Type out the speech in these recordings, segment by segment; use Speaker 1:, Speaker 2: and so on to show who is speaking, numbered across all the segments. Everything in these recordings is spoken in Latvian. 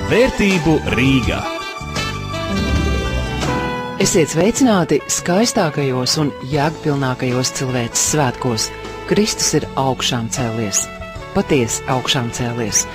Speaker 1: Vērtību Rīga.
Speaker 2: Esiet sveicināti skaistākajos un jēgpilnākajos cilvēces svētkos. Kristus ir augšām cēlies. Patiesi augšām cēlies.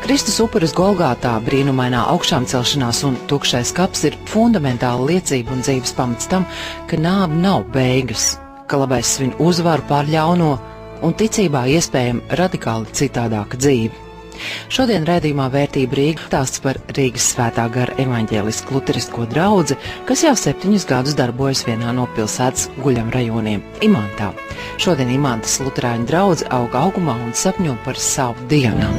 Speaker 2: Kristus upuris Golgātā, brīnumainā augšām celšanās un tukšais kaps ir fundamentāla liecība un dzīves pamats tam, ka nāve nav beigas, ka labais svin uzvaru pār ļauno un ticībā iespējama radikāli citādāka dzīve. Šodien raidījumā Vērtība Rīga stāsts par Rīgas Svētā gara evaņģēlistu luterisko draudzi, kas jau 7 gadus darbojas vienā no pilsētas guļamrajoniem – Imantā. Šodien Imantas luterāņu draudze aug augumā un sapņo par savu dievnam.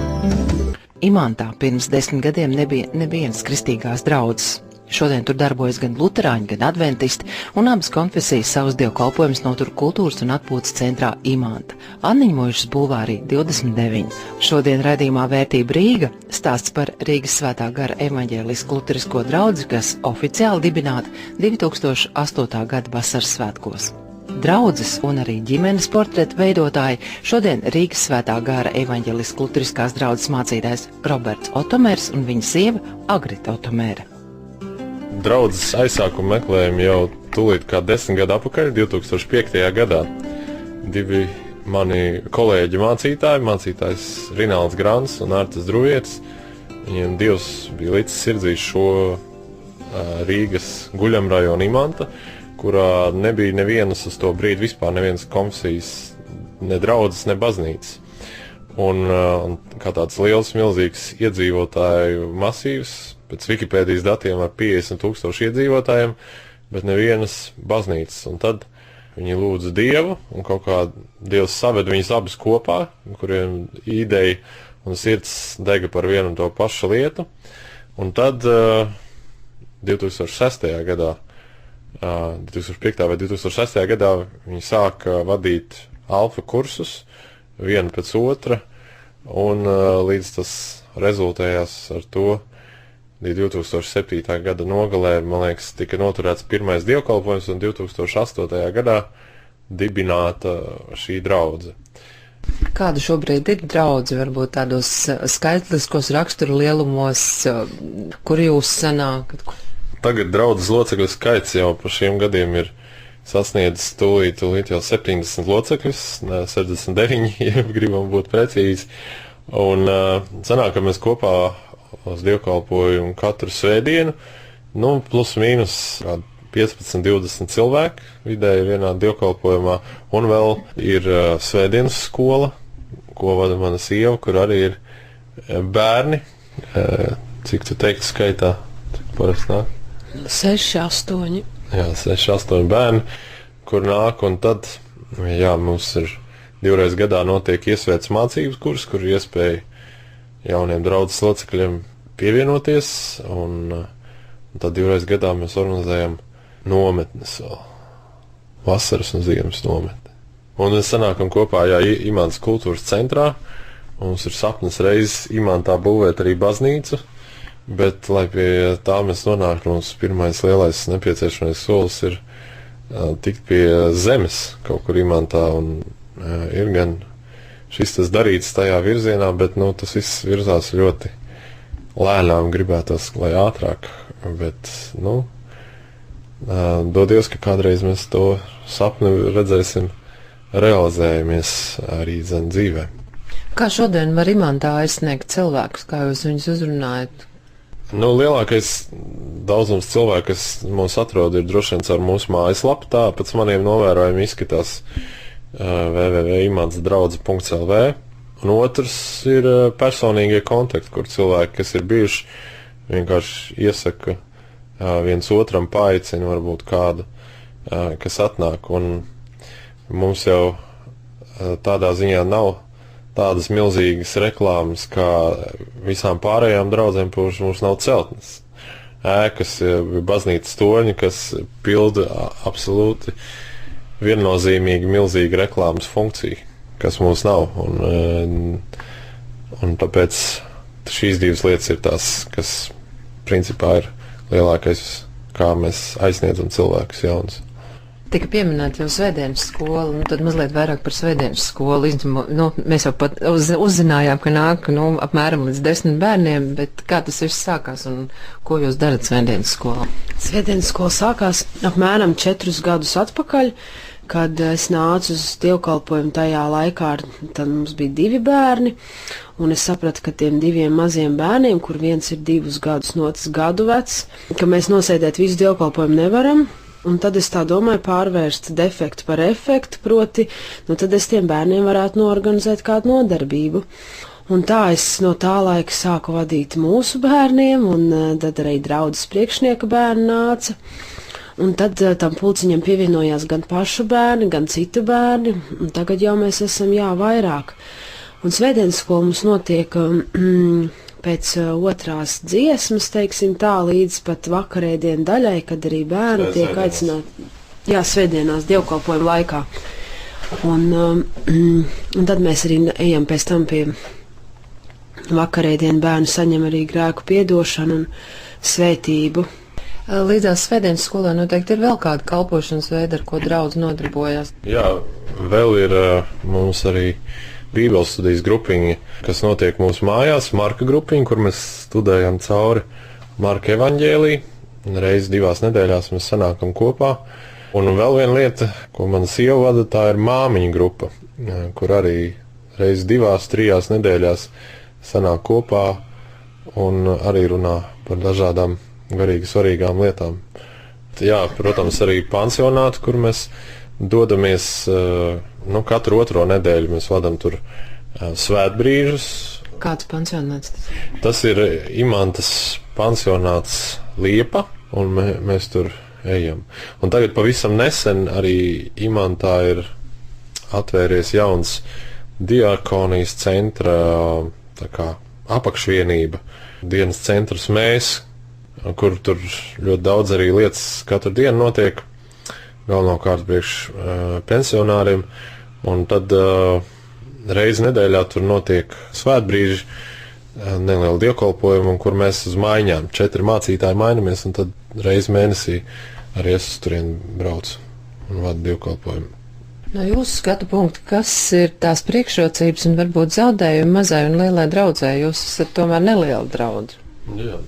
Speaker 2: Imantā pirms 10 gadiem nebija nevienas kristīgās draudzes. Šodien tur darbojas gan luterāņi, gan adventisti, un abas konfesijas savus dievkalpojumus notur kultūras un atpūtas centrā Imanta, Anniņmuižas bulvārī 29. Šodien raidījumā Vērtība Rīga stāsts par Rīgas Svētā gara evaņģēlisku luterisko draudzi, kas oficiāli dibināta 2008. gada vasaras svētkos. Draudzes un arī ģimenes portretu veidotāji šodien Rīgas Svētā gara evaņģēlisku luteriskās draudzes mācītājs Roberts Otomērs un viņa sieva Agrita Otomēra.
Speaker 3: Draudzes aizsākumu meklējam jau tūlīt kā 10 gadu atpakaļ, 2005. gadā. 2 mani kolēģi mācītājs Rinalds Grants un Artis Druvietis. Viņiem Dievs bija līdz sirdī šo Rīgas guļamrajonu Imanta, kurā nebija nevienas uz to brīdi vispār nevienas konfesijas, ne draudzes, ne baznīcas. Un kā tāds liels, milzīgs iedzīvotāju masīvs, pēc Wikipēdijas datiem ar 50,000 iedzīvotājiem, bet nevienas baznīcas. Un tad viņi lūdza Dievu, un kaut kā Dievs saved viņus abus kopā, kuriem ideja un sirds dega par vienu un to pašu lietu. Un tad 2006. gadā, 2005. vai 2006. gadā viņi sāka vadīt alfa kursus, vienu pēc otra, un līdz tas rezultējās ar to, 2007. gada nogalē, man liekas, tika noturēts pirmais dievkalpojums, un 2008. gadā dibināta šī draudze.
Speaker 2: Kāda šobrīd ir draudze, varbūt tādos skaitliskos raksturu lielumos, kur jūs sanākat?
Speaker 3: Tagad draudzes locekļu skaits jau pa šiem gadiem ir sasniedzis tūlīt jau 70 locekļus, 69, ja gribam būt precīzi. Un sanāk, ka mēs kopā uz dievkalpojumu katru svētdienu, plus mīnus 15-20 cilvēki vidēji vienā dievkalpojumā, un vēl ir svētdienas skola, ko vada mana sieva, kur arī ir bērni. Cik tu teiktu skaitā? Cik parasti nāk?
Speaker 2: 6-8.
Speaker 3: Jā, 6-8 bērni, kur nāk, un tad, mums ir 2 reizes gadā notiek iesvētas mācības kurs, kur ir iespēja jauniem draudzes locekļiem pievienoties, un tad 2 reizes gadā mēs organizējam nometnes vēl, vasaras un ziemas nometni. Un mēs sanākam kopā, Imantas kultūras centrā, mums ir sapnis reizes Imantā būvēt arī baznīcu, bet, lai pie tā mēs nonāktu, mums pirmais lielais nepieciešamais solis ir tikt pie zemes kaut kur Imantā, un ir gan šis tas darīts tajā virzienā, bet tas viss virzās ļoti lēnām, gribētos, lai ātrāk, bet, dodies, ka kādreiz mēs to sapni redzēsim realizējamies arī dzīvē.
Speaker 2: Kā šodien var Imantā aizsniegt cilvēkus, kā jūs viņus uzrunājat?
Speaker 3: Lielākais daudzums cilvēku, kas mūs atrod, ir droši vien ar mūsu mājaslapu, tā pēc maniem novērojumiem izskatās www.imantsdraudze.lv, un otrs ir personīgie kontakti, kur cilvēki, kas ir bijuši, vienkārši iesaka viens otram, paaicina varbūt kādu, kas atnāk, un mums jau tādā ziņā nav tādas milzīgas reklāmas, kā visām pārējām draudzēm, kurš mums nav celtnes. Ēkas, baznīcas torņi, kas pilda absolūti viennozīmīgi milzīga reklāmas funkcija, kas mums nav. Un tāpēc šīs 2 lietas ir tās, kas principā ir lielākais, kā mēs aizsniedzam cilvēkus jaunus.
Speaker 2: Tika pieminēta jau svētdienas skola, tad mazliet vairāk par svētdienas skolu. Mēs jau pat uzzinājām, ka nāk apmēram līdz 10 bērniem, bet kā tas viss sākās un ko jūs darat svētdienas skolā?
Speaker 1: Svētdienas skola sākās apmēram 4 gadus atpakaļ, kad es nācu uz dievkalpojumu. Tajā laikā tad mums bija 2 bērni, un es sapratu, ka tiem 2 maziem bērniem, kur viens ir 2 gadus, otrs gadu vecs, ka mēs nosēdēt visu dievkalpojumu nevaram. Un tad es tā domāju pārvērst defektu par efektu, proti, tad es tiem bērniem varētu norganizēt kādu nodarbību. Un tā es no tā laika sāku vadīt mūsu bērniem, un tad arī draudzes priekšnieka bērni nāca. Un tad tam pulciņam pievienojās gan pašu bērni, gan citu bērni, un tagad jau mēs esam vairāk. Un svētdienas skola mums notiek pēc otrās dziesmas, teiksim tā, līdz pat vakarēdienu daļai, kad arī bērni tiek aicināti, svētdienās dievkalpojuma laikā. Un tad mēs arī ejam pēc tam pie vakarēdienu, bērni saņem arī grēku piedošanu un svētību.
Speaker 2: Līdzās svētdienas skolā noteikti ir vēl kāda kalpošanas veida, ar ko draudz nodarbojās.
Speaker 3: Jā, vēl ir mums arī Bībeles studijas grupiņa, kas notiek mūsu mājās, Marka grupiņa, kur mēs studējam cauri Marka evaņģēliju. Reizi 2 nedēļās mēs sanākam kopā. Un vēl viena lieta, ko mana sieva vada, tā ir māmiņu grupa, kur arī reizi 2-3 nedēļās sanāk kopā un arī runā par dažādām garīgi svarīgām lietām. Jā, protams, arī pansionātu, kur mēs dodamies katru otro nedēļu. Mēs vadām tur svētbrīžus.
Speaker 2: Kāds pansionāts tas ir?
Speaker 3: Tas ir Imantas pansionāts Liepa, un mēs tur ejam. Un tagad pavisam nesen arī Imantā ir atvēries jauns diakonijas centra apakšvienība, dienas centrs Mēs, kur tur ļoti daudz arī lietas katru dienu notiek, galvenokārt priekš pensionāriem, un tad reizi nedēļā tur notiek svētbrīži, neliela dievkalpojuma, kur mēs uz maiņām 4 mācītāji mainamies, un tad reizi mēnesī arī es uz turieni braucu un vadu dievkalpojumu.
Speaker 2: No jūsu skatu punkta, kas ir tās priekšrocības un varbūt zaudējumi mazai un lielai draudzē? Jūs esat tomēr neliela draudze.
Speaker 3: Jā.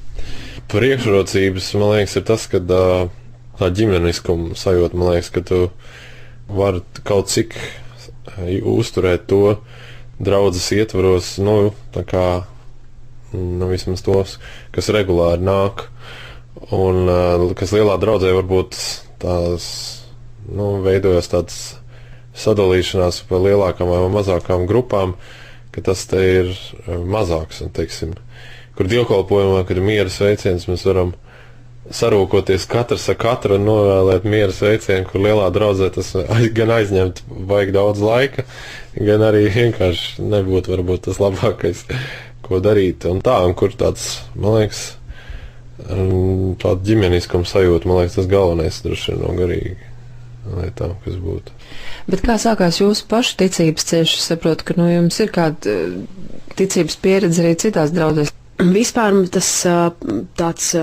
Speaker 3: Priekšrocības, man liekas, ir tas, ka tā ģimeniskuma sajūta, man liekas, ka tu vari kaut cik uzturēt to draudzes ietvaros, vismaz tos, kas regulāri nāk, un kas lielā draudzē varbūt tās, veidojas tāds sadalīšanās pa lielākām vai mazākām grupām, ka tas te ir mazāks, un, teiksim, kur dievkalpojumā, kad ir miera sveiciens, mēs varam sarūkoties katrs ar katru un novēlēt miera sveicienu, kur lielā draudzē tas gan aizņemt vajag daudz laika, gan arī vienkārši nebūtu varbūt tas labākais, ko darīt. Un kur tāds, man liekas, tāda ģimeniskuma sajūta, man liekas, tas galvenais droši no garīgi lietām, kas būtu.
Speaker 2: Bet kā sākās jūsu pašu ticības ceļš? Es saprotu, ka jums ir kāda ticības pieredze arī citās draudzēs.
Speaker 1: Vispār tas tāds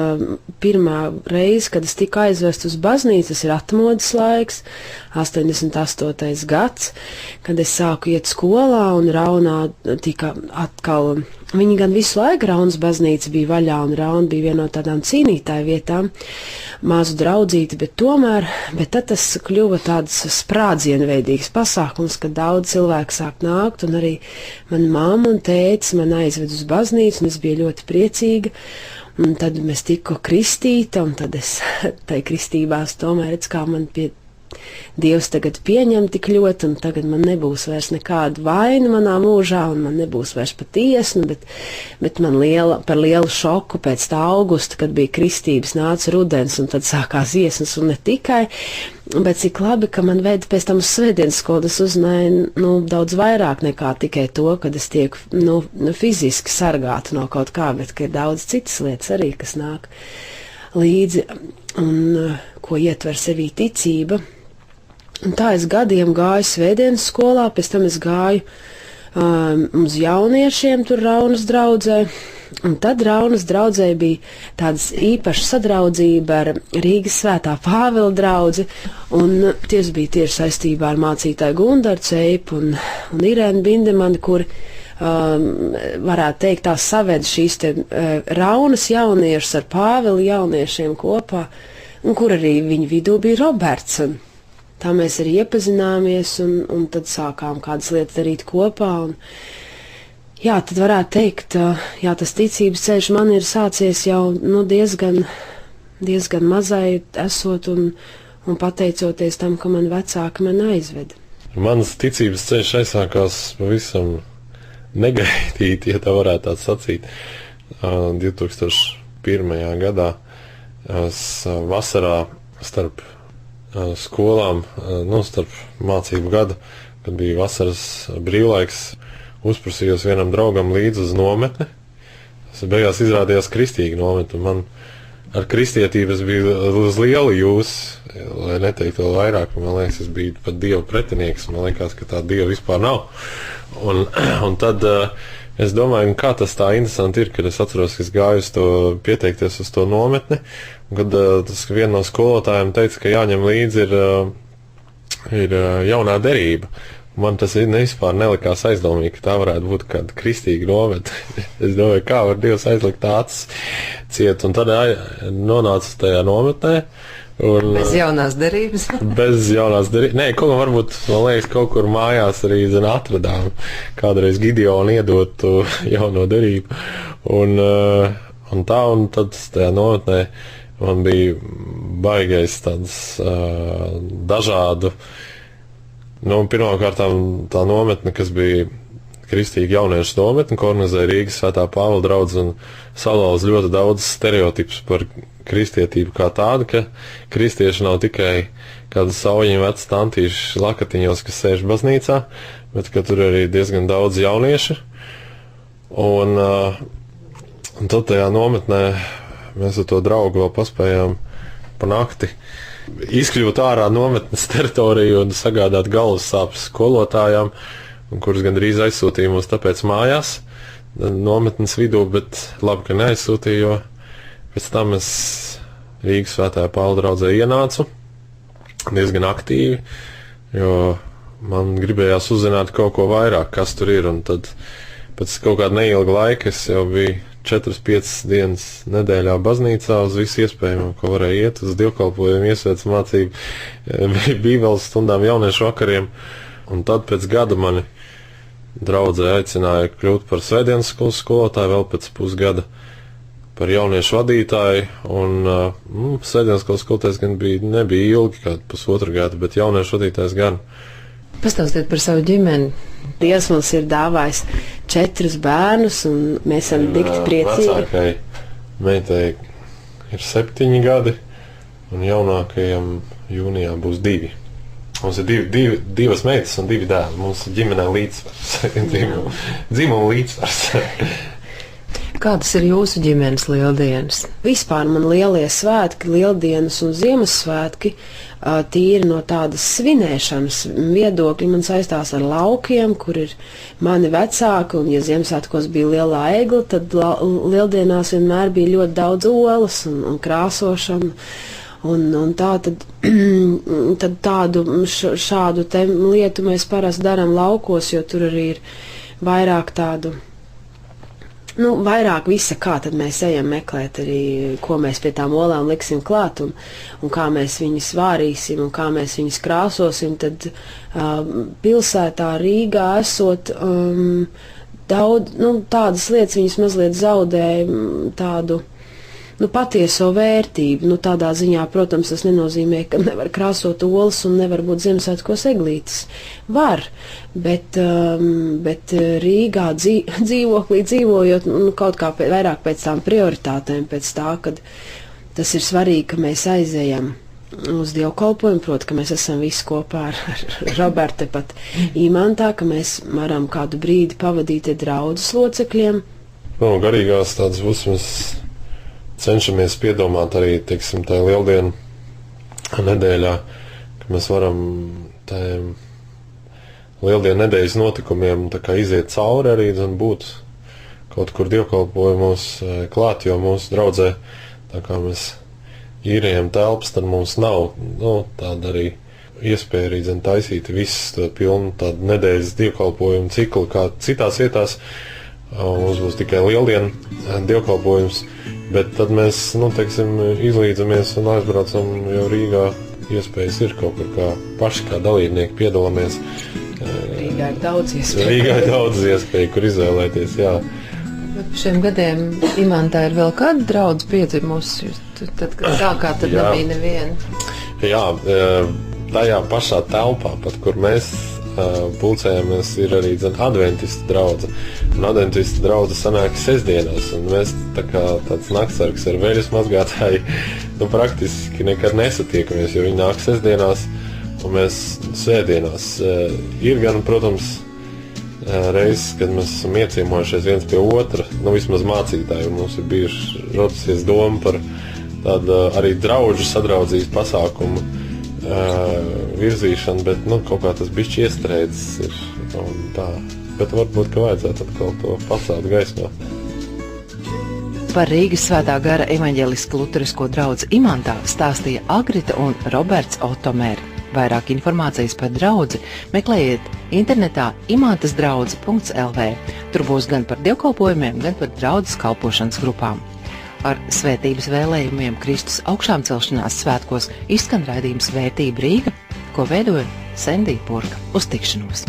Speaker 1: pirmā reize, kad es tiku aizvest uz baznīcu, tas ir atmodas laiks, 88. gads, kad es sāku iet skolā un Raunā tika atkal, viņi gan visu laiku Raunas baznīca bija vaļā un Rauna bija viena no tādām cīnītāju vietām, mazu draudzīti, bet tad tas kļuva tāds sprādzienveidīgs pasākums, kad daudz cilvēku sāk nākt, un arī mana mamma un tētis man aizved uz baznīcu, un es biju ļoti priecīga, un tad mēs tikko kristīta, un tad es tai kristībās tomēr redz, kā man Dievs tagad pieņem tik ļoti, un tagad man nebūs vairs nekāda vaina manā mūžā, un man nebūs vairs patiesna, bet man par lielu šoku pēc tā augusta, kad bija kristības, nāca rudens, un tad sākās iesnas, un ne tikai, bet cik labi, ka man veida pēc tam uz svētdienas skolu, es uzzināju, daudz vairāk nekā tikai to, kad es tieku, fiziski sargāta no kaut kā, bet ka ir daudz citas lietas arī, kas nāk līdzi, un ko ietver sevī ticība. Un tā es gadiem gāju svētdienas skolā, pēc tam es gāju uz jauniešiem tur Raunas draudzē, Un tad Raunas draudzē bija tādas īpaša sadraudzība ar Rīgas Svētā Pāvila draudzi, un tieši bija tieši saistībā ar mācītāju Gundaru Ceipu un Irēnu Bindemani, kur varētu teikt, tās saved šīs te Raunas jauniešus ar Pāvila jauniešiem kopā, un kur arī viņu vidū bija Roberts. Un tā mēs arī iepazināmies, un tad sākām kādas lietas darīt kopā. Jā, tad varētu teikt, jā, tas ticības ceļš man ir sācies jau diezgan mazai esot un pateicoties tam, ka man vecāki man aizveda.
Speaker 3: Mans ticības ceļš aizsākās pavisam negaidīti, ja tā varētu tā sacīt. 2001. gadā vasarā starp skolām, starp mācību gadu, kad bija vasaras brīvlaiks, uzprasījos vienam draugam līdzi uz nometni. Tas beigās izrādījās kristīga nometne. Man ar kristietības bija uz lielu jūs, lai neteiktu vēl vairāk. Man liekas, es biju pat Dieva pretinieks. Man liekas, ka tā Dieva vispār nav. Un tad es domāju, kā tas tā interesanti ir, kad es atceros, ka es gāju uz to pieteikties uz to nometni. Un kad tas viena no skolotājiem teica, ka jāņem līdzi ir jaunā derība. Man tas vispār nelikās aizdomīgi, ka tā varētu būt kāda kristīga nometne. Es domāju, kā var Dievs aizlikt acis ciet, un tad nonācu tajā nometnē.
Speaker 2: Bez jaunās derības?
Speaker 3: Bez jaunās derības. Nē, kaut kā varbūt, man liekas, kaut kur mājās arī atradām kādreiz Gideonu iedotu jauno derību. Un tad tajā nometnē man bija baigais tāds dažādu. Pirmkārt, tā nometne, kas bija kristīga jauniešu nometne, ko organizēja Rīgas Svētā Pāvila draudze un salauz ļoti daudz stereotipus par kristietību kā tādu, ka kristieši nav tikai kāda saujiņa veci tantīši lakatiņos, kas sēž baznīcā, bet ka tur arī diezgan daudz jauniešu. Un tad tajā nometnē mēs ar to draugu vēl paspējām pa nakti izkļūt ārā nometnes teritoriju un sagādāt galvas sāpes skolotājām, kuras gandrīz aizsūtīja mūs tāpēc mājās nometnes vidū, bet labi, ka neaizsūtīja, jo pēc tam es Rīgas Svētajā Pāvila draudzē ienācu diezgan aktīvi, jo man gribējās uzzināt kaut ko vairāk, kas tur ir, un tad pēc kaut kāda neilga laika es jau biju 4-5 dienas nedēļā baznīcā uz visu iespējamo, ko varēja iet, uz dievkalpojumu, iesvētas mācību, bībeles stundām, jauniešu vakariem. Un tad pēc gada mani draudzē aicināja kļūt par svētdienas skolas skolotāju, vēl pēc pusgada par jauniešu vadītāju. Un svētdienas skolas skolotājs gan nebija ilgi, kādu pusotru gadu, bet jauniešu vadītājs gan.
Speaker 2: Pastāstiet par savu ģimeni.
Speaker 1: Dievs mums ir dāvājis 4 bērnus, un mēs esam dikti priecīgi.
Speaker 3: Vecākai meitai ir 7 gadi, un jaunākajam jūnijā būs 2. Mums ir divas meitas un 2 dēli. Mums ir ģimenē līdzsvars. Dzimuma līdzsvars.
Speaker 2: Kādas ir jūsu ģimenes lieldienas?
Speaker 1: Vispār man lielie svētki, lieldienas un Ziemassvētki tīri no tādas svinēšanas viedokļa man saistās ar laukiem, kur ir mani vecāki, un ja Ziemassvētkos bija lielā egla, tad lieldienās vienmēr bija ļoti daudz olas un krāsošana. Un tā tad šādu lietu mēs parasti darām laukos, jo tur arī ir vairāk tādu. Vairāk visa, kā tad mēs ejam meklēt arī, ko mēs pie tām olām liksim klāt un kā mēs viņus vārīsim un kā mēs viņus krāsosim, tad pilsētā Rīgā esot daudz, tādas lietas viņas mazliet zaudē tādu patieso vērtību. Tādā ziņā, protams, tas nenozīmē, ka nevar krāsot olas un nevar būt Ziemassvētkos eglītes. Var, bet Rīgā dzīvoklī dzīvojot, kaut kā vairāk pēc tām prioritātēm, pēc tā, kad tas ir svarīgi, ka mēs aizejam uz dievkalpojumu, proti, ka mēs esam visi kopā ar Robertu pat Imantā, ka mēs varam kādu brīdi pavadīt ar draudzes locekļiem.
Speaker 3: Garīgās tādas būs cenšamies piedomāt arī, teiksim, tā lieldienu nedēļā, ka mēs varam tādiem lieldienu nedēļas notikumiem tā kā iziet cauri arī un būt kaut kur dievkalpojumos klāt, jo mūsu draudzē, tā kā mēs īrējam telpas, tad mums nav tāda arī iespēja arī taisīt visu pilnu tādu nedēļas dievkalpojumu ciklu, kā citās vietās. Mums būs tikai lieldienu dievkalpojums, bet tad mēs, izlīdzamies un aizbraucam, jo Rīgā iespējas ir kaut kur kā paši kā dalībnieki piedalāmies.
Speaker 1: Rīgā ir daudz iespēju.
Speaker 3: Rīgā ir daudz iespēju, kur izvēlēties, jā.
Speaker 2: Bet šiem gadiem Imantā ir vēl kāda draudz piedzimusi, tad, kad sākāt, tad nebija neviena.
Speaker 3: Jā, tajā pašā telpā, pat kur mēs pulcējamies, ir arī adventistu draudze. Un adventistu draudze sanāk sestdienās, un mēs tāds naktsargs ar veļas mazgātāji praktiski nekad nesatiekamies, jo viņi nāk sestdienās, un mēs svētdienās. Ir gan, protams, reizes, kad mēs esam ieciemojušies viens pie otra, vismaz mācītāji, un mums ir bijuši rotusies doma par tādu arī draudžu sadraudzības pasākumu virzīšanu, bet kaut kā tas bišķi iestrēdzis ir un tā. Bet varbūt, ka vajadzētu atkal to pacelt gaismā.
Speaker 2: Par Rīgas Svētā gara evaņģelisko luterisko draudzi Imantā stāstīja Agrita un Roberts Otomēri. Vairāk informācijas par draudzi meklējiet internetā imantasdraudze.lv. Tur būs gan par dievkalpojumiem, gan par draudzes kalpošanas grupām. Ar svētības vēlējumiem Kristus augšām celšanās svētkos izskan raidījums Vērtība Rīga, ko veidoja Sendija Purga. Uz tikšanos!